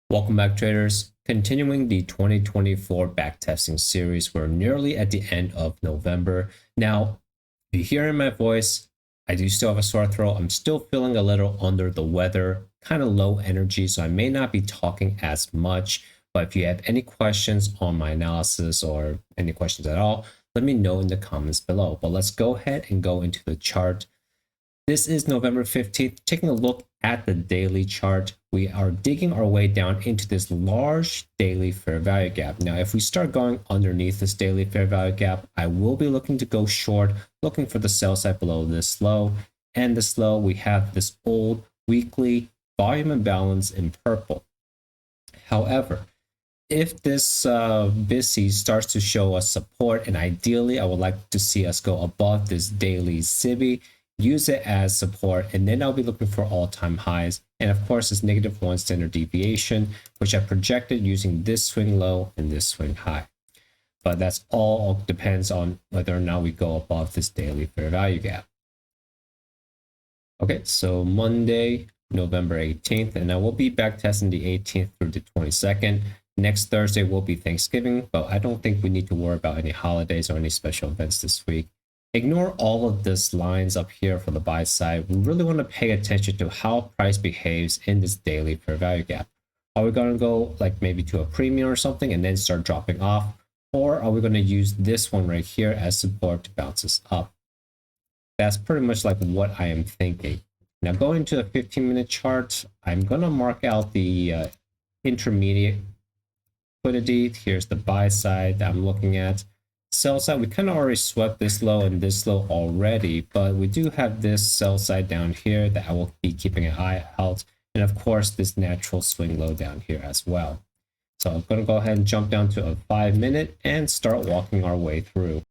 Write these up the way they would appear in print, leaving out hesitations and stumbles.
Welcome back, traders. Continuing the 2024 backtesting series, we're nearly at the end of November. Now, if you hear in my voice, I do still have a sore throat. I'm still feeling a little under the weather, kind of low energy, so I may not be talking as much. But if you have any questions on my analysis or any questions at all, let me know in the comments below. But let's go ahead and go into the chart. This is November 15th. Taking a look at the daily chart, we are digging our way down into this large daily fair value gap. Now, if we start going underneath this daily fair value gap, I will be looking to go short, looking for the sell side below this low. And this low, we have this old weekly volume imbalance in purple. However, if this BISI starts to show us support, and ideally I would like to see us go above this daily SIBI, use it as support, and then I'll be looking for all-time highs. And of course, this -1 standard deviation, which I projected using this swing low and this swing high. But that's all depends on whether or not we go above this daily fair value gap. Okay, so Monday, November 18th, and I will be back testing the 18th through the 22nd. Next Thursday will be Thanksgiving, but I don't think we need to worry about any holidays or any special events this week. Ignore all of this lines up here for the buy side. We really want to pay attention to how price behaves in this daily fair value gap. Are we going to go like maybe to a premium or something and then start dropping off? Or are we going to use this one right here as support to bounce us up? That's pretty much like what I am thinking. Now going to the 15-minute chart, I'm going to mark out the intermediate liquidity. Here's the buy side that I'm looking at. Sell side, we kind of already swept this low and this low already, but we do have this sell side down here that I will be keeping an eye out, and of course this natural swing low down here as well. So I'm going to go ahead and jump down to a 5-minute and start walking our way through.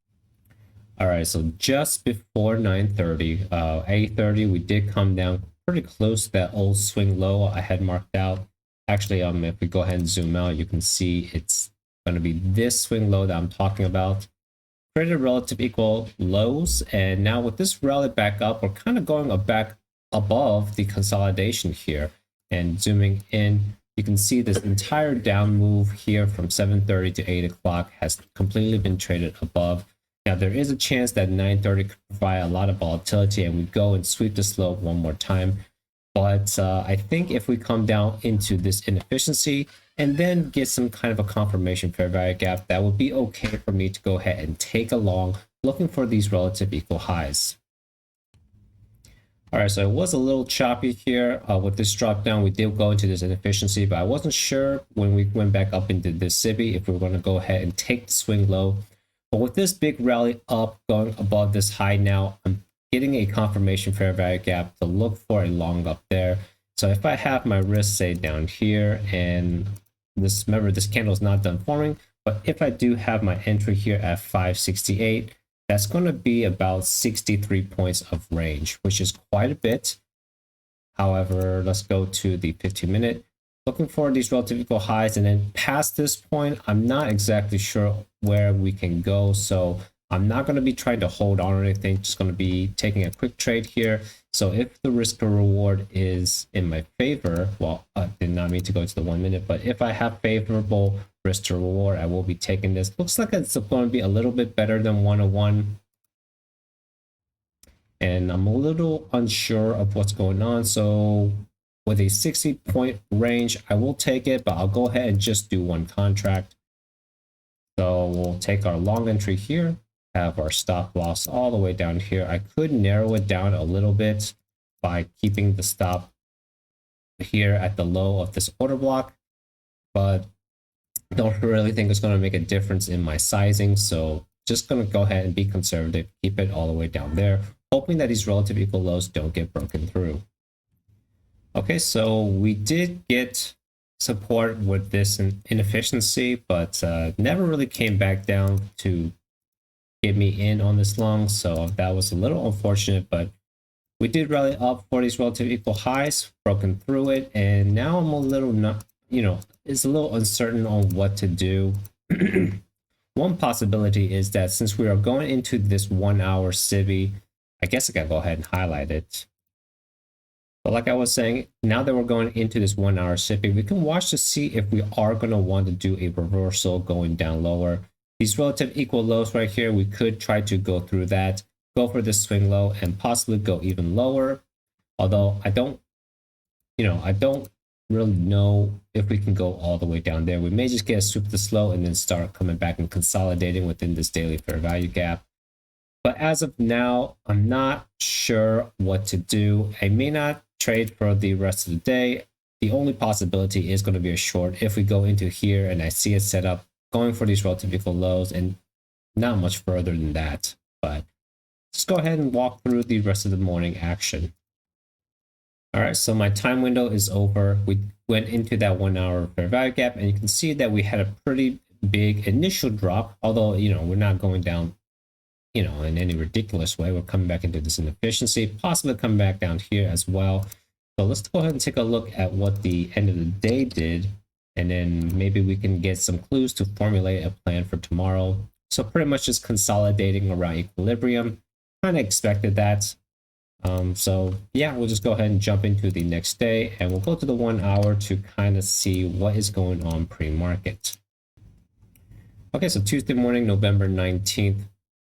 All right, so just before 9:30, 8:30, we did come down pretty close to that old swing low I had marked out. Actually, if we go ahead and zoom out, you can see it's going to be this swing low that I'm talking about. Created relative equal lows, and now with this rally back up, we're kind of going back above the consolidation here. And zooming in, you can see this entire down move here from 7:30 to 8 o'clock has completely been traded above. Now there is a chance that 9:30 could provide a lot of volatility and we go and sweep this low one more time. But I think if we come down into this inefficiency and then get some kind of a confirmation fair value gap, that would be okay for me to go ahead and take a long, looking for these relative equal highs. All right, so it was a little choppy here with this drop down. We did go into this inefficiency, but I wasn't sure when we went back up into this SIBI if we were going to go ahead and take the swing low. But with this big rally up going above this high now, I'm getting a confirmation fair value gap to look for a long up there. So if I have my risk say down here, and this, remember this candle is not done forming, but if I do have my entry here at 568, that's going to be about 63 points of range, which is quite a bit. However, let's go to the 15-minute. Looking for these relative equal highs, and then past this point, I'm not exactly sure where we can go. So I'm not going to be trying to hold on or anything, just going to be taking a quick trade here. So if the risk to reward is in my favor, well, I did not mean to go to the 1 minute, but if I have favorable risk to reward, I will be taking this. Looks like it's going to be a little bit better than 101. And I'm a little unsure of what's going on. So with a 60-point range, I will take it, but I'll go ahead and just do one contract. So we'll take our long entry here, have our stop loss all the way down here. I could narrow it down a little bit by keeping the stop here at the low of this order block, but don't really think it's going to make a difference in my sizing. So just going to go ahead and be conservative, keep it all the way down there, hoping that these relative equal lows don't get broken through. Okay, so we did get support with this inefficiency, but never really came back down to get me in on this long. So that was a little unfortunate, but we did rally up for these relative equal highs, broken through it, and now I'm a little not, it's a little uncertain on what to do. One possibility is that since we are going into this 1 hour SIBI, I guess I can go ahead and highlight it. But like I was saying, now that we're going into this 1 hour sipping, we can watch to see if we are going to want to do a reversal going down lower. These relative equal lows right here, we could try to go through that, go for this swing low and possibly go even lower. Although I don't really know if we can go all the way down there. We may just get a sweep this low and then start coming back and consolidating within this daily fair value gap. But as of now, I'm not sure what to do. I may not trade for the rest of the day. The only possibility is going to be a short if we go into here and I see it set up going for these relative equal lows and not much further than that. But let's go ahead and walk through the rest of the morning action. All right, so my time window is over. We went into that 1 hour fair value gap and you can see that we had a pretty big initial drop, although, we're not going down in any ridiculous way. We're coming back into this inefficiency, possibly coming back down here as well. So let's go ahead and take a look at what the end of the day did, and then maybe we can get some clues to formulate a plan for tomorrow. So pretty much just consolidating around equilibrium. Kind of expected that. So yeah, we'll just go ahead and jump into the next day, and we'll go to the 1 hour to kind of see what is going on pre-market. Okay, so Tuesday morning, November 19th.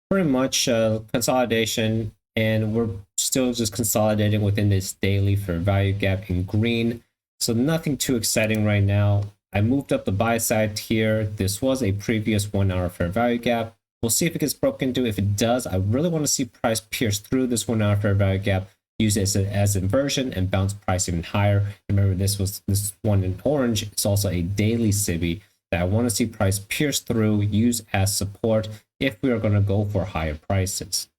Pretty much consolidation, and we're still just consolidating within this daily fair value gap in green. So nothing too exciting right now. I moved up the buy side here. This was a previous 1 hour fair value gap. We'll see if it gets broken through. If it does, I really want to see price pierce through this 1 hour fair value gap, use it as inversion and bounce price even higher. Remember, this one in orange. It's also a daily SIBI that I want to see price pierce through, use as support if we are going to go for higher prices.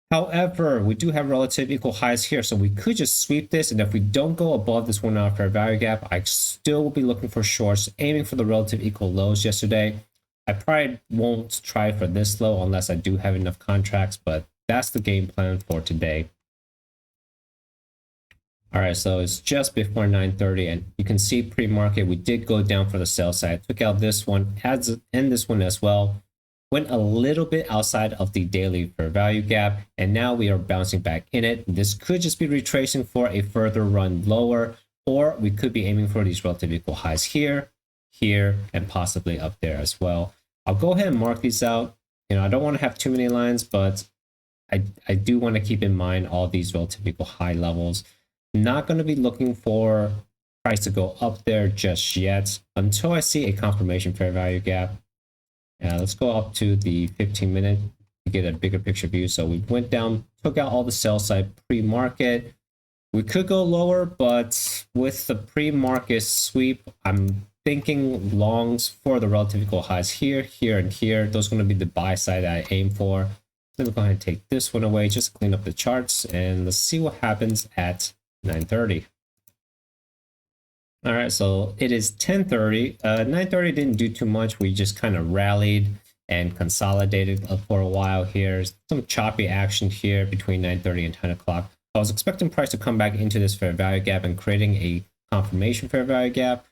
However, we do have relative equal highs here, so we could just sweep this, and if we don't go above this 1 hour fair value gap, I still will be looking for shorts, aiming for the relative equal lows yesterday. I probably won't try for this low unless I do have enough contracts, but that's the game plan for today. All right, so it's just before 9:30, and you can see pre-market, we did go down for the sell side, took out this one, and this one as well. Went a little bit outside of the daily fair value gap, and now we are bouncing back in it. This could just be retracing for a further run lower, or we could be aiming for these relative equal highs here, here, and possibly up there as well. I'll go ahead and mark these out. I don't want to have too many lines, but I do want to keep in mind all these relative equal high levels. I'm not going to be looking for price to go up there just yet until I see a confirmation fair value gap. Let's go up to the 15-minute to get a bigger picture view. So we went down, took out all the sell side pre-market. We could go lower, but with the pre-market sweep, I'm thinking longs for the relative equal highs here, here, and here. Those are going to be the buy side I aim for. Let me go ahead and take this one away, just clean up the charts, and let's see what happens at 9:30. All right, so it is 10:30. 9:30 didn't do too much. We just kind of rallied and consolidated for a while here. Some choppy action here between 9:30 and 10 o'clock. I was expecting price to come back into this fair value gap and creating a confirmation fair value gap.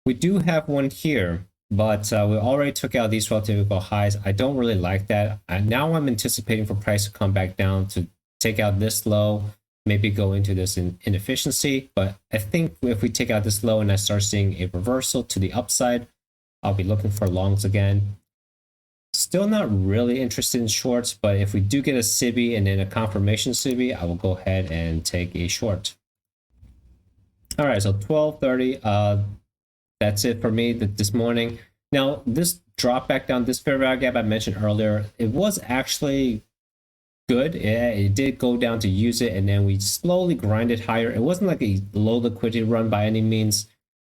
We do have one here, but we already took out these relative equal highs. I don't really like that. Now I'm anticipating for price to come back down to take out this low, maybe go into this inefficiency. But I think if we take out this low and I start seeing a reversal to the upside, I'll be looking for longs again. Still not really interested in shorts, but if we do get a SIBI and then a confirmation SIBI, I will go ahead and take a short. All right, so 12:30, that's it for me this morning. Now, this drop back down, this fair value gap I mentioned earlier, it was actually good. It did go down to use it, and then we slowly grinded higher. It wasn't like a low liquidity run by any means,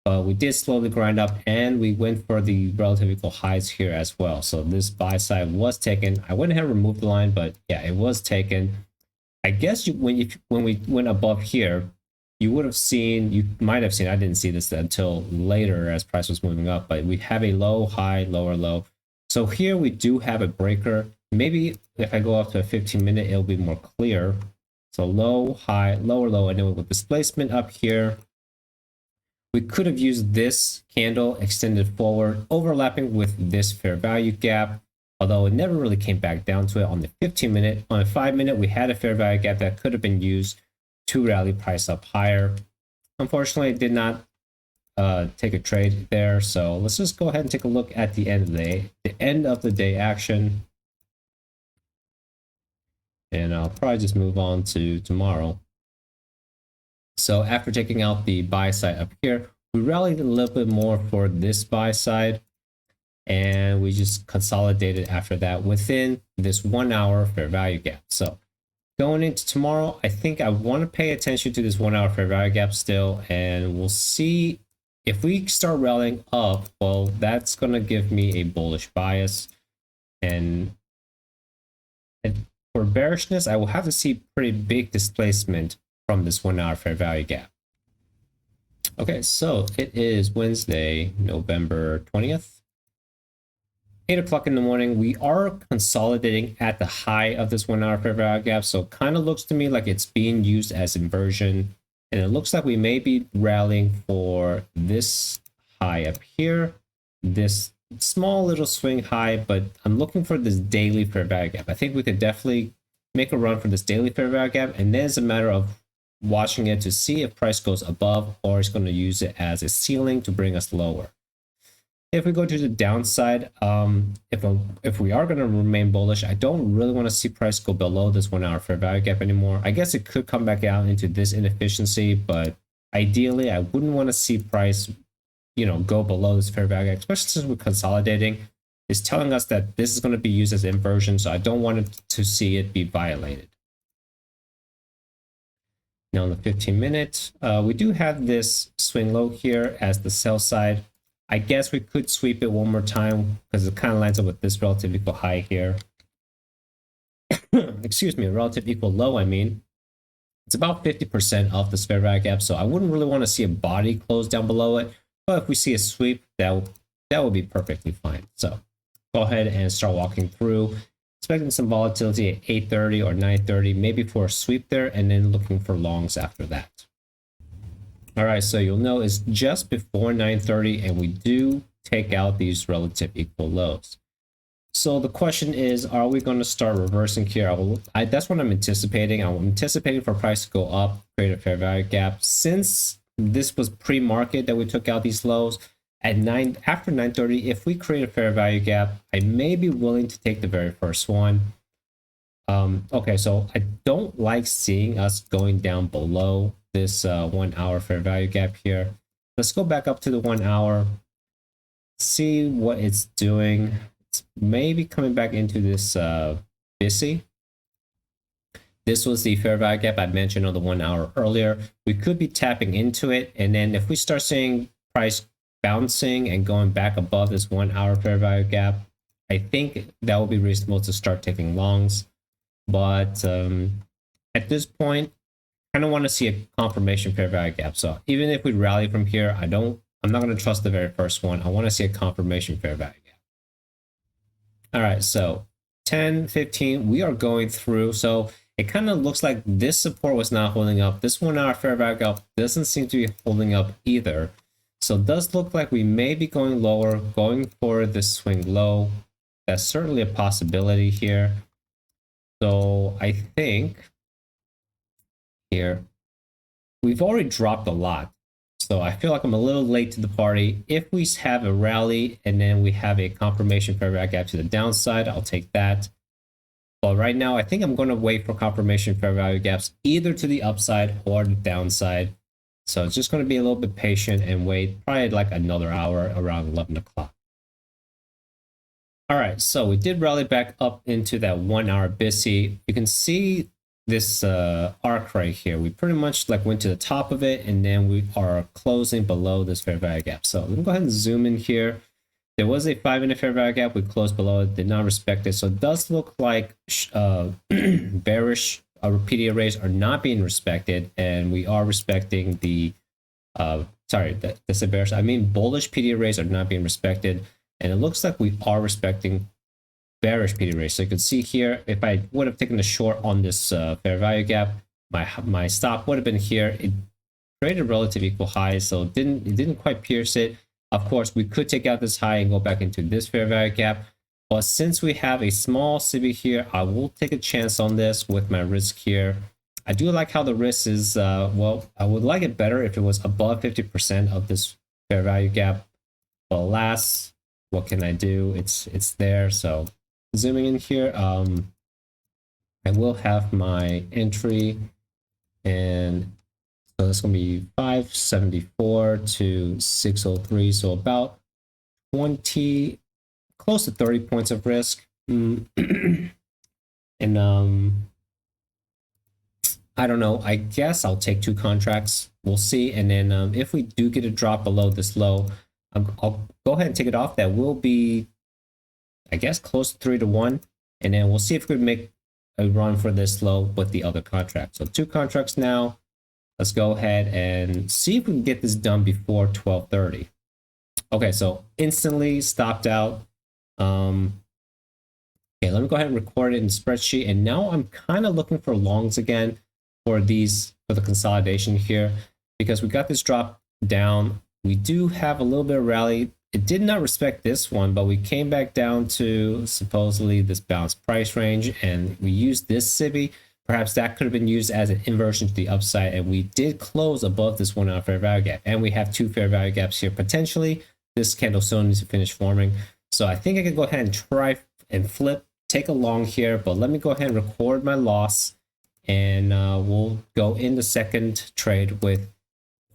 but we did slowly grind up, and we went for the relative equal highs here as well. So this buy side was taken. I went ahead and removed the line, but yeah, it was taken. I guess when we went above here, you might have seen, I didn't see this until later as price was moving up, but we have a low, high, lower, low. So here we do have a breaker. Maybe if I go up to a 15-minute, it'll be more clear. So low, high, lower, low, and then with displacement up here, we could have used this candle extended forward, overlapping with this fair value gap, although it never really came back down to it on the 15-minute. On a 5-minute, we had a fair value gap that could have been used to rally price up higher. Unfortunately, it did not take a trade there. So let's just go ahead and take a look at the end of the day action. And I'll probably just move on to tomorrow. So after taking out the buy side up here, we rallied a little bit more for this buy side, and we just consolidated after that within this 1 hour fair value gap. So going into tomorrow, I think I want to pay attention to this 1 hour fair value gap still, and we'll see if we start rallying up. Well, that's going to give me a bullish bias, and for bearishness, I will have to see pretty big displacement from this 1 hour fair value gap. Okay, so it is Wednesday, November 20th. 8 o'clock in the morning. We are consolidating at the high of this 1 hour fair value gap. So it kind of looks to me like it's being used as inversion. And it looks like we may be rallying for this high up here, this small little swing high, but I'm looking for this daily fair value gap. I think we could definitely make a run for this daily fair value gap, and then it's a matter of watching it to see if price goes above, or it's going to use it as a ceiling to bring us lower. If we go to the downside, if we are going to remain bullish, I don't really want to see price go below this 1 hour fair value gap anymore. I guess it could come back out into this inefficiency, but ideally I wouldn't want to see price, go below this fair value gap, especially since we're consolidating. It's telling us that this is going to be used as inversion, so I don't want to see it be violated. Now on the 15-minute, we do have this swing low here as the sell side. I guess we could sweep it one more time because it kind of lines up with this relative equal high here. Excuse me, relative equal low, I mean. It's about 50% off this fair value gap, so I wouldn't really want to see a body close down below it. But if we see a sweep, that will be perfectly fine. So go ahead and start walking through, expecting some volatility at 8:30 or 9:30, maybe for a sweep there, and then looking for longs after that. All right, so you'll know it's just before 9:30, and we do take out these relative equal lows. So the question is, are we going to start reversing here? That's what I'm anticipating. I'm anticipating for price to go up, create a fair value gap. Since this was pre-market that we took out these lows, after 9:30, if we create a fair value gap, I may be willing to take the very first one. Okay, so I don't like seeing us going down below this 1 hour fair value gap here. Let's go back up to the 1 hour, see what it's doing. It's maybe coming back into this BISI. This was the fair value gap I mentioned on the 1 hour earlier. We could be tapping into it, and then if we start seeing price bouncing and going back above this 1 hour fair value gap, I think that will be reasonable to start taking longs. But at this point, I kind of want to see a confirmation fair value gap. So even if we rally from here, I'm not going to trust the very first one. I want to see a confirmation fair value gap. All right, so 10, 15, we are going through. So it kind of looks like this support was not holding up. This 1 hour fair value gap doesn't seem to be holding up either. So it does look like we may be going lower, going for this swing low. That's certainly a possibility here. So I think here, we've already dropped a lot. So I feel like I'm a little late to the party. If we have a rally and then we have a confirmation fair value gap to the downside, I'll take that. But right now, I think I'm going to wait for confirmation fair value gaps either to the upside or the downside. So it's just going to be a little bit patient and wait probably like another hour around 11 o'clock. All right, so we did rally back up into that 1 hour BISI. You can see this arc right here. We pretty much like went to the top of it, and then we are closing below this fair value gap. So let me go ahead and zoom in here. There was a 5-minute fair value gap. We closed below it, did not respect it. So it does look like bearish repeated arrays are not being respected, and we are respecting the that's a bearish. I mean bullish PD arrays are not being respected, and it looks like we are respecting bearish PD arrays. So you can see here, if I would have taken a short on this fair value gap, my stop would have been here. It created relative equal highs, so it didn't quite pierce it. Of course, we could take out this high and go back into this fair value gap. But since we have a small CB here, I will take a chance on this with my risk here. I do like how the risk is, well, I would like it better if it was above 50% of this fair value gap. But alas, what can I do? It's there. So zooming in here, I will have my entry, and so that's going to be 574 to 603. So about 20, close to 30 points of risk. And I don't know. I guess I'll take 2 contracts. We'll see. And then if we do get a drop below this low, I'll go ahead and take it off. That will be, I guess, close to 3 to 1. And then we'll see if we can make a run for this low with the other contract. So 2 contracts now. Let's go ahead and see if we can get this done before 12:30. Okay, so instantly stopped out. Okay, let me go ahead and record it in the spreadsheet. And now I'm kind of looking for longs again for the consolidation here, because we got this drop down. We do have a little bit of rally. It did not respect this one, but we came back down to supposedly this balanced price range, and we used this SIBI. Perhaps that could have been used as an inversion to the upside, and we did close above this 1 hour fair value gap, and we have 2 fair value gaps here potentially. This candle still needs to finish forming, so I think I can go ahead and try and flip, take a long here, but let me go ahead and record my loss, and we'll go in the second trade with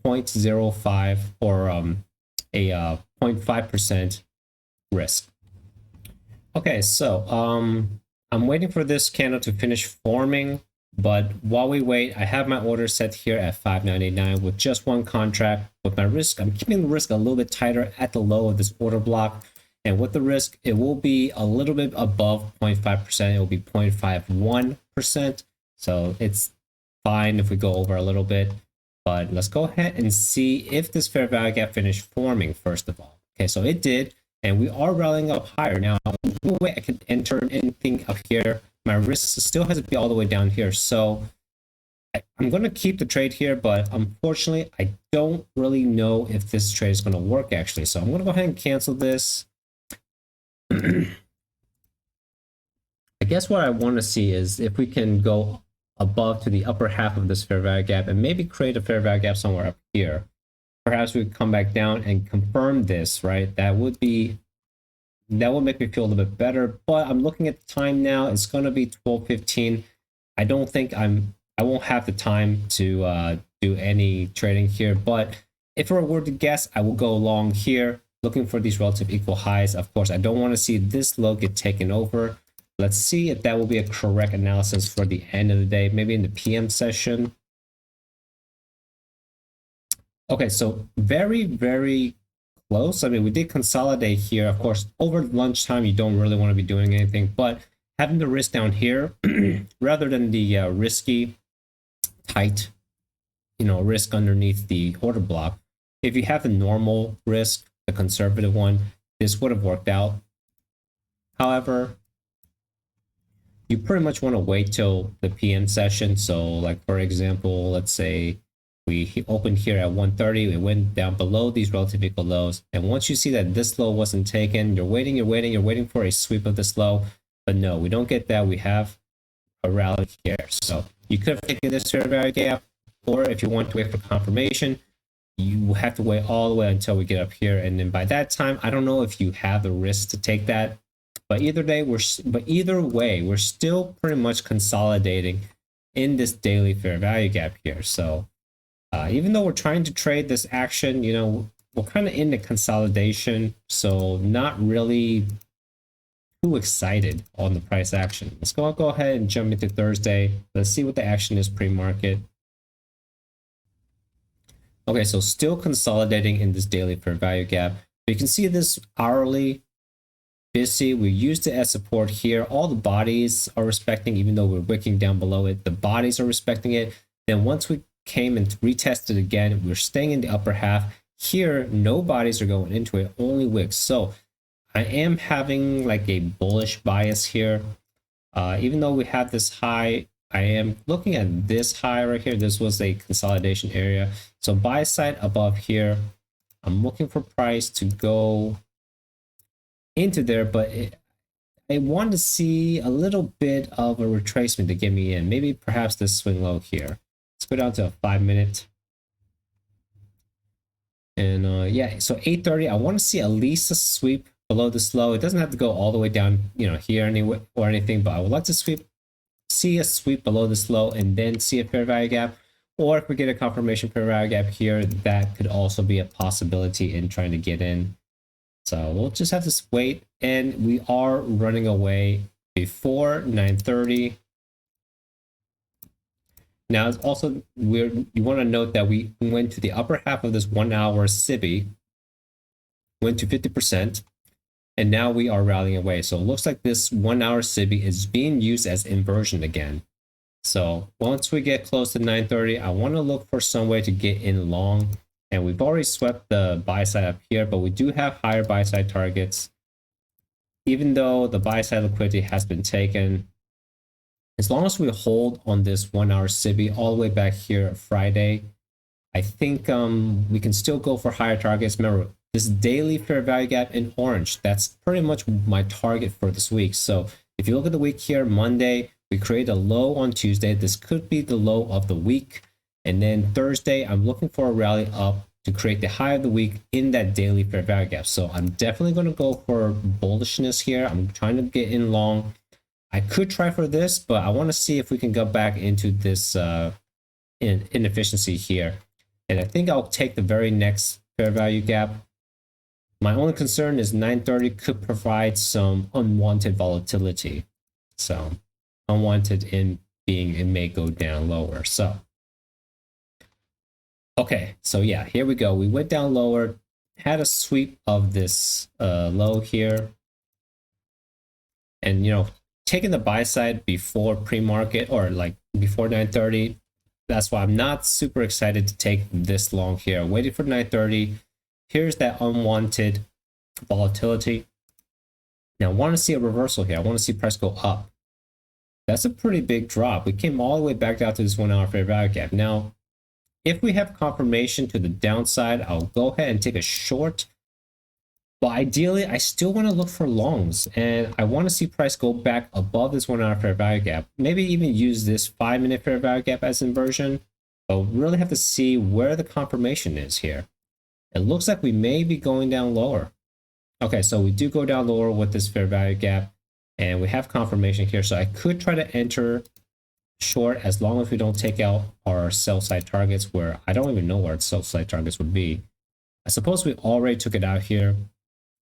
0.05 or a 0.5% risk. Okay, so I'm waiting for this candle to finish forming, but while we wait, I have my order set here at 5989 with just 1 contract. With my risk, I'm keeping the risk a little bit tighter at the low of this order block, and with the risk, it will be a little bit above 0.5%. It will be 0.51%, so it's fine if we go over a little bit. But let's go ahead and see if this fair value gap finished forming first of all. Okay, so it did, and we are rallying up higher. Now, no way I can enter anything up here. My risk still has to be all the way down here. So I'm going to keep the trade here, but unfortunately, I don't really know if this trade is going to work actually. So I'm going to go ahead and cancel this. I guess what I want to see is if we can go above to the upper half of this fair value gap and maybe create a fair value gap somewhere up here. Perhaps we could come back down and confirm this, right? That would make me feel a little bit better. But I'm looking at the time now. It's going to be 12:15. I don't think I won't have the time to do any trading here. But if I were to guess, I will go long here, looking for these relative equal highs. Of course, I don't want to see this low get taken over. Let's see if that will be a correct analysis for the end of the day, maybe in the PM session. Okay, so very, very close. I mean, we did consolidate here. Of course, over lunchtime, you don't really want to be doing anything, but having the risk down here rather than the risky, tight, risk underneath the order block. If you have the normal risk, the conservative one, this would have worked out. However, you pretty much want to wait till the PM session. So like, for example, let's say we opened here at 130, it went down below these relative equal lows. And once you see that this low wasn't taken, you're waiting for a sweep of this low. But no, we don't get that. We have a rally here. So you could have taken this fair value gap, or if you want to wait for confirmation, you have to wait all the way until we get up here. And then by that time, I don't know if you have the risk to take that. But either way, we're still pretty much consolidating in this daily fair value gap here. So even though we're trying to trade this action, we're kind of in the consolidation. So not really too excited on the price action. Let's go ahead and jump into Thursday. Let's see what the action is pre-market. Okay, so still consolidating in this daily fair value gap. You can see this hourly busy. We used it as support here. All the bodies are respecting, even though we're wicking down below it. The bodies are respecting it. Then once we came and retested again, we're staying in the upper half. Here, no bodies are going into it, only wicks. So I am having like a bullish bias here. Even though we have this high, I am looking at this high right here. This was a consolidation area. So buy side above here. I'm looking for price to go into there, but I want to see a little bit of a retracement to get me in. Maybe perhaps this swing low here. Let's go down to a 5-minute. And yeah, so 8:30, I want to see at least a sweep below this low. It doesn't have to go all the way down, here anyway or anything, but I would like to see a sweep below this low and then see a fair value gap. Or if we get a confirmation fair value gap here, that could also be a possibility in trying to get in. So we'll just have to wait, and we are running away before 9:30. Now, it's also weird. You want to note that we went to the upper half of this 1 hour SIBI, went to 50%, and now we are rallying away. So it looks like this 1 hour SIBI is being used as inversion again. So once we get close to 9:30, I want to look for some way to get in long. And we've already swept the buy side up here, but we do have higher buy side targets. Even though the buy side liquidity has been taken, as long as we hold on this 1 hour SIBI all the way back here Friday, I think we can still go for higher targets. Remember, this daily fair value gap in orange, that's pretty much my target for this week. So if you look at the week here, Monday, we create a low on Tuesday. This could be the low of the week. And then Thursday, I'm looking for a rally up to create the high of the week in that daily fair value gap. So I'm definitely going to go for bullishness here. I'm trying to get in long. I could try for this, but I want to see if we can go back into this inefficiency here. And I think I'll take the very next fair value gap. My only concern is 9:30 could provide some unwanted volatility. So unwanted in being it may go down lower. So okay, so yeah, here we go. We went down lower, had a sweep of this low here. And, taking the buy side before pre-market or like before 9:30, that's why I'm not super excited to take this long here. Waiting for 9:30. Here's that unwanted volatility. Now, I want to see a reversal here. I want to see price go up. That's a pretty big drop. We came all the way back down to this 1 hour fair value gap. Now, if we have confirmation to the downside, I'll go ahead and take a short. But ideally, I still want to look for longs, and I want to see price go back above this 1 hour fair value gap. Maybe even use this 5-minute fair value gap as inversion. But we'll really have to see where the confirmation is here. It looks like we may be going down lower. Okay, so we do go down lower with this fair value gap, and we have confirmation here. So I could try to enter short as long as we don't take out our sell side targets, where I don't even know where its sell side targets would be. I suppose we already took it out here,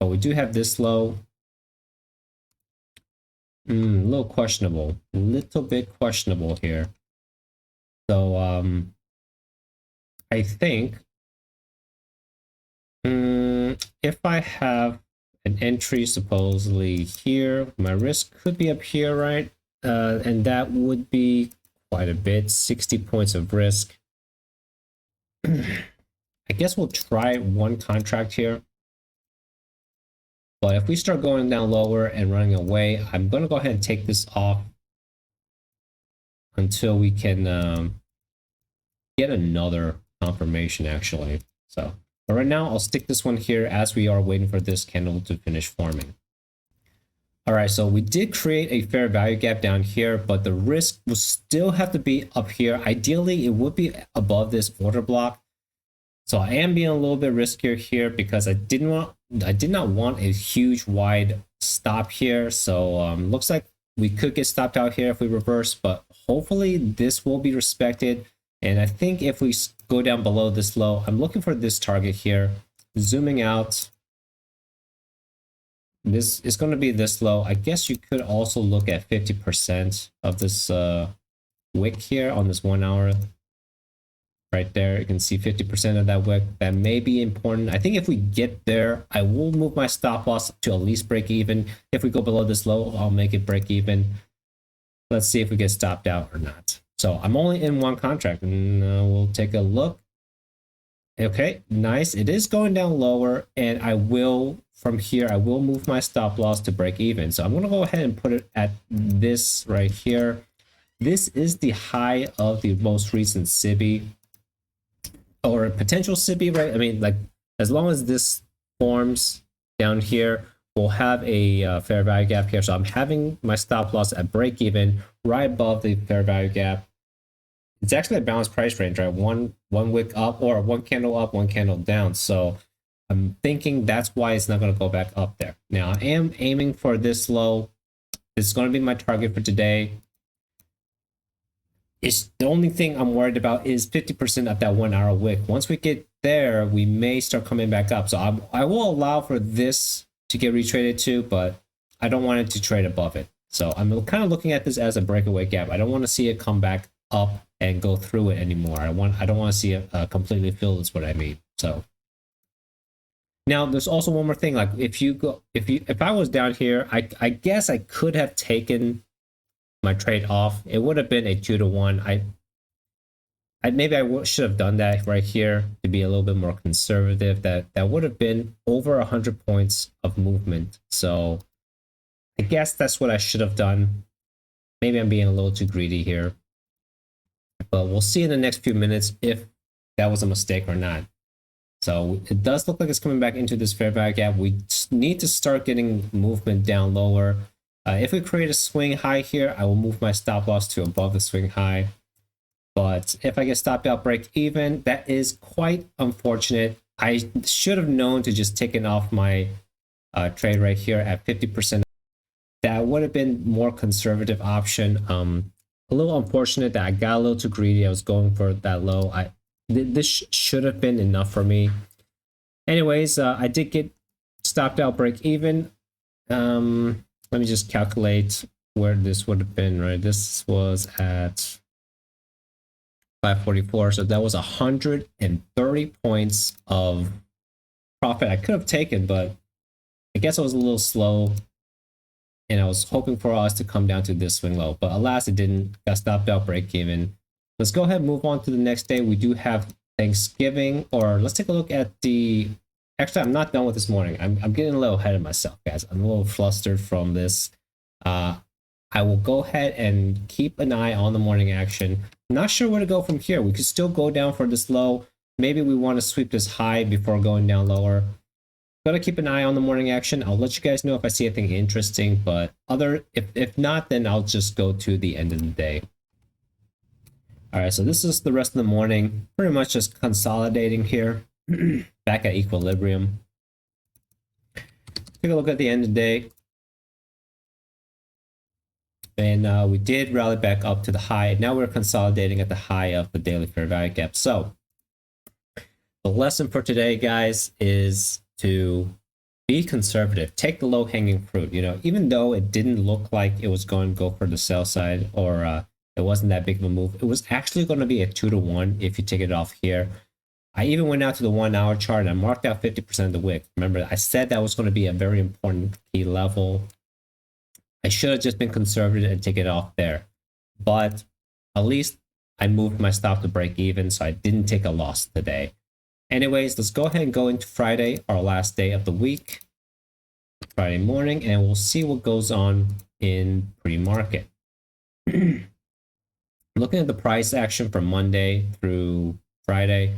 but we do have this low. A little questionable, a little bit questionable here. So I think if I have an entry supposedly here, my risk could be up here, right? And that would be quite a bit, 60 points of risk. I guess we'll try one contract here. But if we start going down lower and running away, I'm going to go ahead and take this off until we can get another confirmation, actually. So, but right now, I'll stick this one here as we are waiting for this candle to finish forming. All right, so we did create a fair value gap down here, but the risk will still have to be up here. Ideally, it would be above this order block. So I am being a little bit riskier here because I did not want a huge wide stop here. So looks like we could get stopped out here if we reverse, but hopefully this will be respected. And I think if we go down below this low, I'm looking for this target here. Zooming out, this is going to be this low. I guess you could also look at 50% of this wick here on this 1 hour. Right there, you can see 50% of that wick. That may be important. I think if we get there, I will move my stop loss to at least break even. If we go below this low, I'll make it break even. Let's see if we get stopped out or not. So I'm only in one contract, and we'll take a look. Okay, nice. It is going down lower, and I will, from here, I will move my stop loss to break even. So I'm going to go ahead and put it at this right here. This is the high of the most recent SIBI, or a potential SIBI, right? I mean, like, as long as this forms down here, we'll have a fair value gap here. So I'm having my stop loss at break even right above the fair value gap. It's actually a balanced price range, right? One wick up or one candle up, one candle down. So I'm thinking that's why it's not going to go back up there. Now I am aiming for this low. It's going to be my target for today. It's the only thing I'm worried about is 50% of that 1 hour wick. Once we get there, we may start coming back up. So I will allow for this to get retraded too, but I don't want it to trade above it. So I'm kind of looking at this as a breakaway gap. I don't want to see it come back up and go through it anymore. I don't want to see it completely filled is what I mean. So now there's also one more thing. Like if I was down here, I guess I could have taken my trade off. It would have been a 2-to-1. Maybe I should have done that right here to be a little bit more conservative. That would have been over 100 points of movement. So I guess that's what I should have done. Maybe I'm being a little too greedy here, but we'll see in the next few minutes if that was a mistake or not. So it does look like it's coming back into this fair value gap. We need to start getting movement down lower. If we create a swing high here, I will move my stop loss to above the swing high. But if I get stopped out break even, that is quite unfortunate. I should have known to just take it off my trade right here at 50%. That would have been more conservative option. A little unfortunate that I got a little too greedy. I was going for that low. This should have been enough for me. Anyways, I did get stopped out break even. Let me just calculate where this would have been, right? This was at 544. So that was 130 points of profit I could have taken, but I guess I was a little slow and I was hoping for us to come down to this swing low, but alas, it didn't. Got stopped out break even. Let's go ahead and move on to the next day. We do have Thanksgiving, or let's take a look at the... Actually, I'm not done with this morning. I'm getting a little ahead of myself, guys. I'm a little flustered from this. I will go ahead and keep an eye on the morning action. I'm not sure where to go from here. We could still go down for this low. Maybe we want to sweep this high before going down lower. Gotta keep an eye on the morning action. I'll let you guys know if I see anything interesting, but if not, then I'll just go to the end of the day. All right, so this is the rest of the morning. Pretty much just consolidating here. Back at equilibrium. Take a look at the end of the day. And we did rally back up to the high. Now we're consolidating at the high of the daily fair value gap. So the lesson for today, guys, is to be conservative. Take the low-hanging fruit. You know, even though it didn't look like it was going to go for the sell side, or it wasn't that big of a move, it was actually going to be a 2-to-1 if you take it off here. I even went out to the 1 hour chart and I marked out 50% of the wick. Remember, I said that was going to be a very important key level. I should have just been conservative and take it off there. But at least I moved my stop to break even, so I didn't take a loss today. Anyways, let's go ahead and go into Friday, our last day of the week. Friday morning, and we'll see what goes on in pre-market. Looking at the price action from Monday through Friday,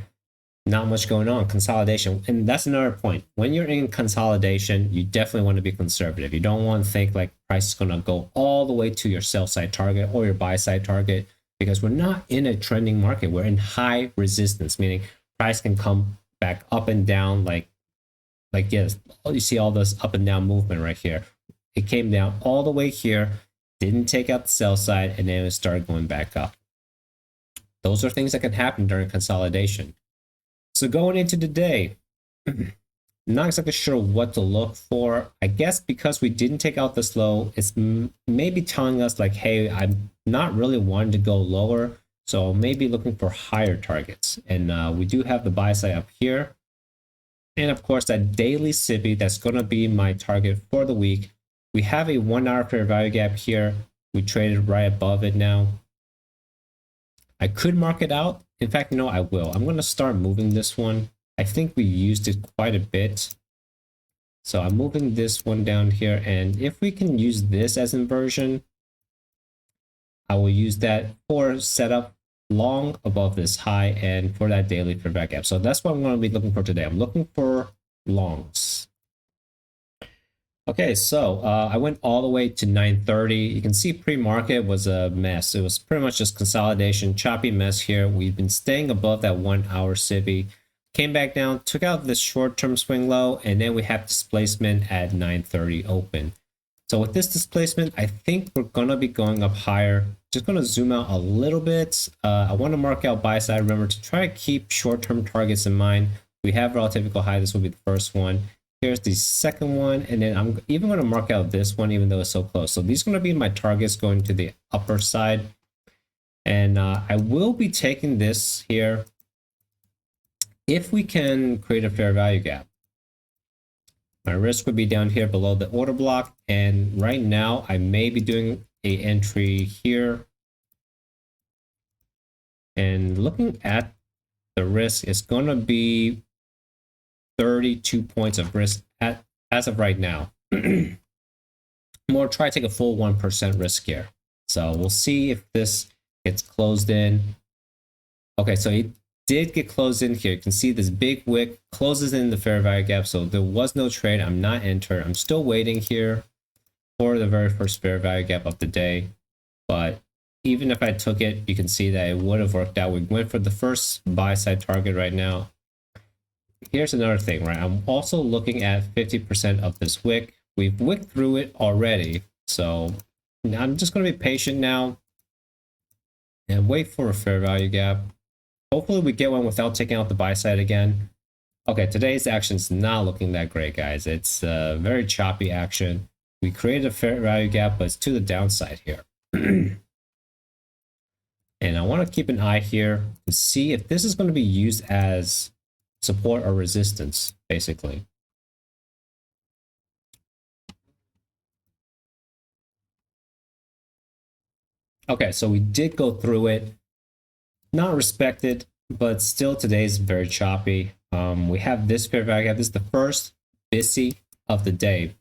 not much going on. Consolidation, and that's another point. When you're in consolidation, you definitely want to be conservative. You don't want to think like price is going to go all the way to your sell side target or your buy side target, because we're not in a trending market. We're in high resistance, meaning price can come back up and down like yes, you see all this up and down movement right here. It came down all the way here, didn't take out the sell side, and then it started going back up. Those are things that can happen during consolidation. So going into the day, not exactly sure what to look for. I guess because we didn't take out this low, it's maybe telling us like, hey, I'm not really wanting to go lower, so maybe looking for higher targets. And we do have the buy side up here. And of course, that daily CIBI, that's going to be my target for the week. We have a 1 hour fair value gap here. We traded right above it now. I could mark it out. In fact, no, I will. I'm going to start moving this one. I think we used it quite a bit. So I'm moving this one down here. And if we can use this as inversion, I will use that for setup long above this high and for that daily fair value gap. So that's what I'm going to be looking for today. I'm looking for longs. Okay, so I went all the way to 930. You can see pre-market was a mess. It was pretty much just consolidation, choppy mess here. We've been staying above that 1 hour CIBI. Came back down, took out this short-term swing low, and then we have displacement at 930 open. So with this displacement, I think we're going to be going up higher. Just going to zoom out a little bit. I want to mark out buy side. Remember to try to keep short-term targets in mind. We have relative equal high. This will be the first one. Here's the second one. And then I'm even going to mark out this one, even though it's so close. So these are going to be my targets going to the upper side. And I will be taking this here if we can create a fair value gap. My risk would be down here below the order block. And right now I may be doing a entry here. And looking at the risk, it's going to be 32 points of risk as of right now. More try to take a full 1% risk here. So we'll see if this gets closed in. Okay, so it did get closed in here. You can see this big wick closes in the fair value gap. So there was no trade. I'm not entered. I'm still waiting here for the very first fair value gap of the day. But even if I took it, you can see that it would have worked out. We went for the first buy side target right now. Here's another thing, right? I'm also looking at 50% of this wick. We've wicked through it already. So I'm just going to be patient now and wait for a fair value gap. Hopefully we get one without taking out the buy side again. Okay, today's action is not looking that great, guys. It's a very choppy action. We created a fair value gap, but it's to the downside here. And I want to keep an eye here to see if this is going to be used as support or resistance, basically. Okay, so we did go through it. Not respected, but still today's very choppy. We have this fair value gap. This is the first BISI of the day,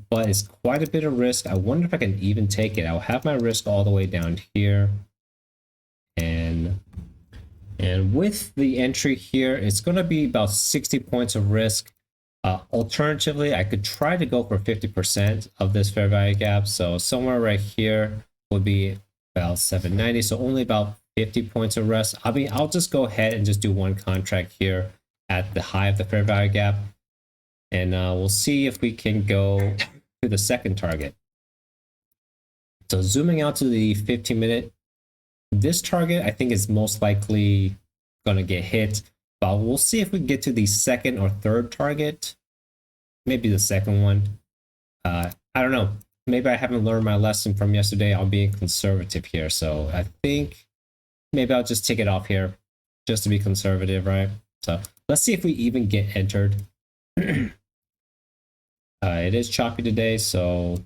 but it's quite a bit of risk. I wonder if I can even take it. I'll have my risk all the way down here. And with the entry here, it's going to be about 60 points of risk. Alternatively, I could try to go for 50% of this fair value gap. So somewhere right here would be about 790. So only about 50 points of risk. I mean, I'll just go ahead and just do one contract here at the high of the fair value gap. And we'll see if we can go to the second target. So zooming out to the 15-minute, this target I think is most likely going to get hit, but we'll see if we get to the second or third target. Maybe the second one. I don't know. Maybe I haven't learned my lesson from yesterday on being conservative here. So I think maybe I'll just take it off here just to be conservative, right? So let's see if we even get entered. It is choppy today, so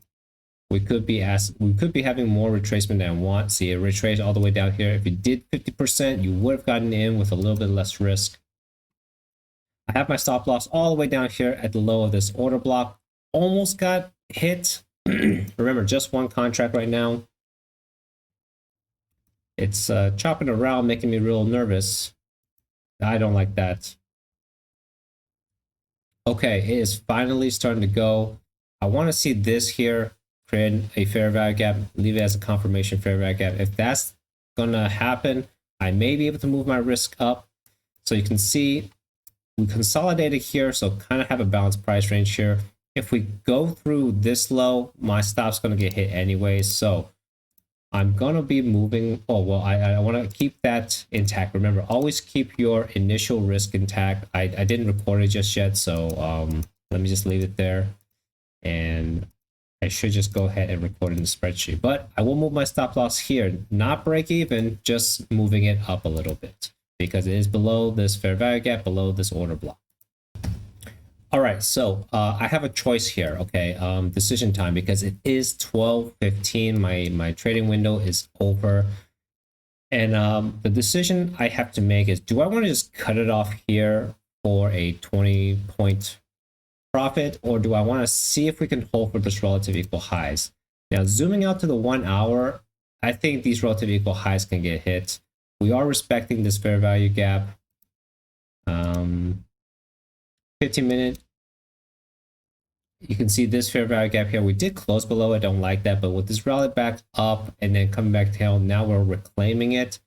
we could be having more retracement than I want. See, it retraced all the way down here. If you did 50%, you would have gotten in with a little bit less risk. I have my stop loss all the way down here at the low of this order block. Almost got hit. Remember, just one contract right now. It's chopping around, making me real nervous. I don't like that. Okay, it is finally starting to go. I want to see this here. Create a fair value gap, leave it as a confirmation fair value gap. If that's gonna happen, I may be able to move my risk up. So you can see we consolidated here, so kind of have a balanced price range here. If we go through this low, my stop's gonna get hit anyway. So I'm gonna be moving. Oh well, I want to keep that intact. Remember, always keep your initial risk intact. I didn't record it just yet, so let me just leave it there. And I should just go ahead and record in the spreadsheet, but I will move my stop loss here, not break even, just moving it up a little bit because it is below this fair value gap, below this order block. All right, so I have a choice here. Okay, decision time because it is 12:15. My trading window is over, and the decision I have to make is: do I want to just cut it off here for a 20-point profit, or do I want to see if we can hold for this relative equal highs? Now, zooming out to the 1 hour, I think these relative equal highs can get hit. We are respecting this fair value gap. 15-minute You can see this fair value gap here. We did close below. I don't like that, but with this rally back up and then coming back down, now we're reclaiming it,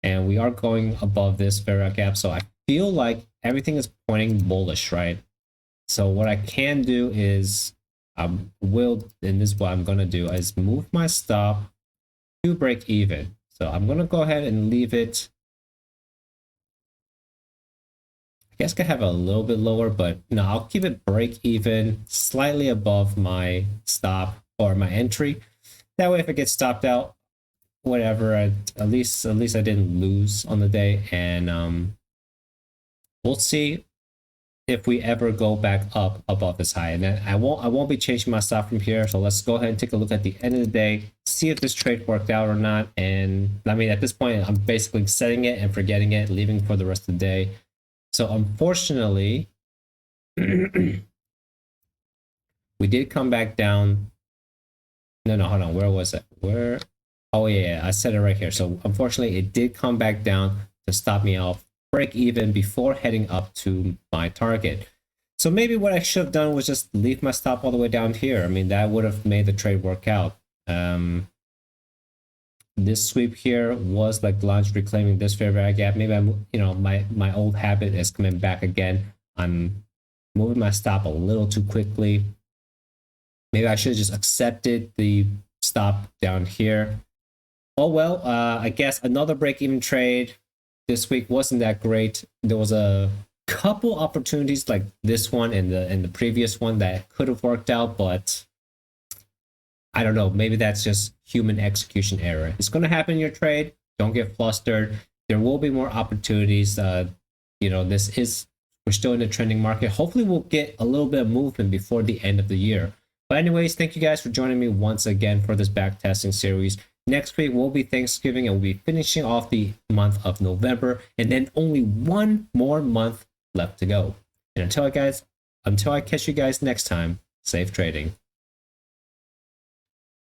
and we are going above this fair value gap. So I feel like everything is pointing bullish, right? So what I can do is and this is what I'm gonna do, is move my stop to break even. So I'm gonna go ahead and leave it. I guess I could have it a little bit lower, but no, I'll keep it break even, slightly above my stop or my entry. That way, if it gets stopped out, whatever, at least I didn't lose on the day, and we'll see if we ever go back up above this high. And then I won't be changing my stop from here. So let's go ahead and take a look at the end of the day, see if this trade worked out or not. And I mean, at this point, I'm basically setting it and forgetting it, leaving for the rest of the day. So unfortunately, we did come back down. No, hold on. Where was it? Where? Oh yeah, I said it right here. So unfortunately, it did come back down to stop me off break even before heading up to my target. So maybe what I should have done was just leave my stop all the way down here. I mean, that would have made the trade work out. This sweep here was like launch reclaiming this fair value gap. Maybe I'm, my old habit is coming back again. I'm moving my stop a little too quickly. Maybe I should have just accepted the stop down here. Oh well, I guess another break-even trade this week wasn't that great. There was a couple opportunities like this one and the previous one that could have worked out, but I don't know. Maybe that's just human execution error. It's going to happen in your trade. Don't get flustered. There will be more opportunities. We're still in the trending market. Hopefully we'll get a little bit of movement before the end of the year. But anyways, thank you guys for joining me once again for this backtesting series. Next week will be Thanksgiving, and we'll be finishing off the month of November, and then only one more month left to go. And until I catch you guys next time, safe trading.